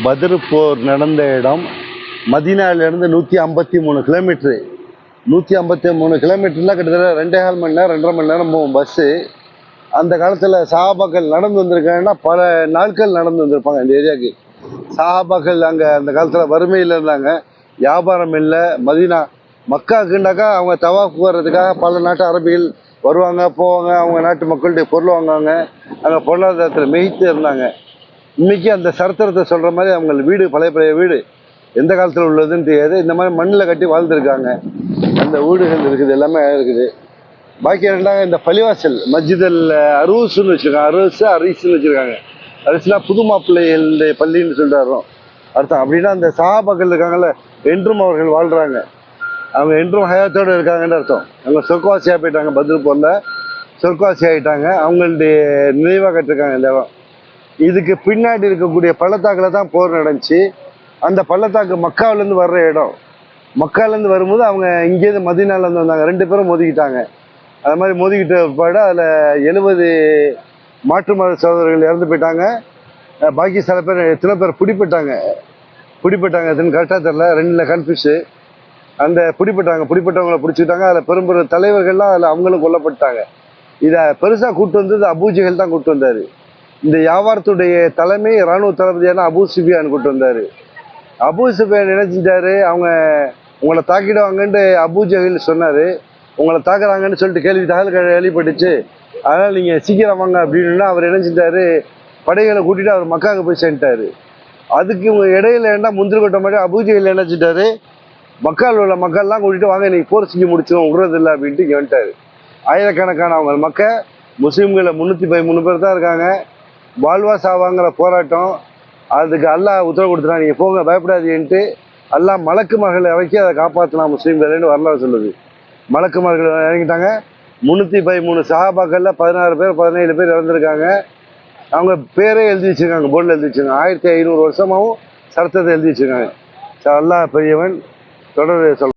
பத்ர் போர் நடந்த இடம் மதீனாவிலிருந்து 153 கிலோமீட்ரு. 153 கிலோமீட்டர்ல கிட்டத்தட்ட 2.25 மணி நேரம் 2.5 மணி நேரம் போகும் பஸ்ஸு. அந்த காலத்தில் சஹாபாக்கள் நடந்து வந்திருக்காங்கன்னா பல நாட்கள் நடந்து வந்திருப்பாங்க இந்த ஏரியாவுக்கு. சஹாபாக்கள் அங்கே அந்த காலத்தில் வறுமையில் இருந்தாங்க, வியாபாரம் இல்லை. மதீனா மக்காக்குண்டாக்கா அவங்க தவாஃப் வர்றதுக்காக பல நாட்டு அரபிகள் வருவாங்க போவாங்க, அவங்க நாட்டு மக்களுடைய பொருள் வாங்குவாங்க, அங்கே பொருளாதாரத்தில் மெய்த்து இருந்தாங்க. இன்னைக்கு அந்த சரித்திரத்தை சொல்கிற மாதிரி அவங்க வீடு பழைய பழைய வீடு எந்த காலத்தில் உள்ளதுன்னு தெரியாது. இந்த மாதிரி மண்ணில் கட்டி வாழ்ந்துருக்காங்க. அந்த வீடுகள் இருக்குது, எல்லாமே இருக்குது. பாக்கி ரெண்டாங்க இந்த பள்ளிவாசல் மஸ்ஜிதல் அரூஸ்ன்னு வச்சுருக்காங்க. அரீஸ்ன்னு வச்சுருக்காங்க. அரீஸ்னா புது மாப்பிள்ளைகளுடைய பள்ளின்னு சொல்லிட்டு அர்த்தம். அப்படின்னா அந்த சஹாபாக்கள் இருக்காங்கல்ல, என்றும் அவர்கள் வாழ்கிறாங்க, அவங்க என்றும் ஹயாத்தோடு இருக்காங்கன்னு அர்த்தம். அவங்க சொர்க்கவாசியாக போயிட்டாங்க, பத்ர் போரில் சொர்க்கவாசி ஆகிட்டாங்க. அவங்களுடைய நினைவாக கட்டிருக்காங்க இந்த இடம். இதுக்கு பின்னாடி இருக்கக்கூடிய பள்ளத்தாக்கில் தான் போர் நடந்துச்சு. அந்த பள்ளத்தாக்கு மக்காவிலேருந்து வர்ற இடம். மக்காவிலேருந்து வரும்போது அவங்க இங்கேருந்து மதீனாலேருந்து வந்தாங்க. 2 பேரும் மோதிக்கிட்டாங்க. அது மாதிரி மோதிக்கிட்ட பாடு அதில் 70 மாற்று மத சகோதரர்கள் இறந்து போயிட்டாங்க. பாக்கி சில பேர் எத்தனை பேர் பிடிப்பட்டாங்க எத்தனை கரெக்டாக தெரில, 2ல் கன்ஃபியூஸு. அந்த பிடிப்பட்டவங்களை பிடிச்சிக்கிட்டாங்க. அதில் பெரும்பெரும் தலைவர்கள்லாம் அதில் அவங்களும் கொல்லப்பட்டாங்க. இதை பெருசாக கூப்பிட்டு வந்தது அபூஜஹல் தான் கூப்பிட்டு வந்தார். இந்த வியாபாரத்துடைய தலைமை இராணுவ தளபதியான அபூ சுஃபியான் கூப்பிட்டு வந்தார். அபூ சுஃபியான் என்ன செஞ்சார், அவங்க உங்களை தாக்கிடுவாங்கன்ட்டு அபூஜஹல் சொன்னார். உங்களை தாக்குறாங்கன்னு சொல்லிட்டு தகவல் கேள்விப்பட்டுச்சு, அதனால் நீங்கள் சீக்கிரம் வாங்க அப்படின்னா அவர் என்ன செஞ்சார், படைகளை கூட்டிகிட்டு அவர் மக்காவுக்கு போய் சேர்ந்துட்டார். அதுக்கு இவங்க இடையில என்ன முந்திரி கொட்ட மாதிரி அபூஜஹல் என்ன செஞ்சார், மக்கால் உள்ள மக்கள்லாம் கூட்டிகிட்டு வாங்க இன்னைக்கு போர் செஞ்சு முடிச்சிடும் விடுறதில்லை அப்படின்ட்டு இங்கே வந்துட்டார். ஆயிரக்கணக்கான அவங்க மக்கள் முஸ்லீம்களை 313 பேர் தான் இருக்காங்க. வாழ்வா சாவாங்கிற போராட்டம். அதுக்கு அல்லாஹ் உத்தரவு கொடுத்துட்டான், நீங்கள் போங்க பயப்படாதீன்ட்டு. அல்லாஹ் மலக்குமார்கள் இறக்கி அதை காப்பாற்றலாம் முஸ்லீம்கள்னு வரலாறு சொல்லுது. மலக்குமார்கள் இறங்கிட்டாங்க. 313 சஹாபாக்கள்ல 16 பேர் 17 பேர் இறந்துருக்காங்க. அவங்க பேரே எழுதி வச்சிருக்காங்க, போர்டில் எழுதி வச்சிருக்காங்க. 1500 வருஷமாகவும் சரித்திரத்தை எழுதி வச்சிருக்காங்க. அல்லாஹ் பெரியவன். தொடர் சொல்றேன்.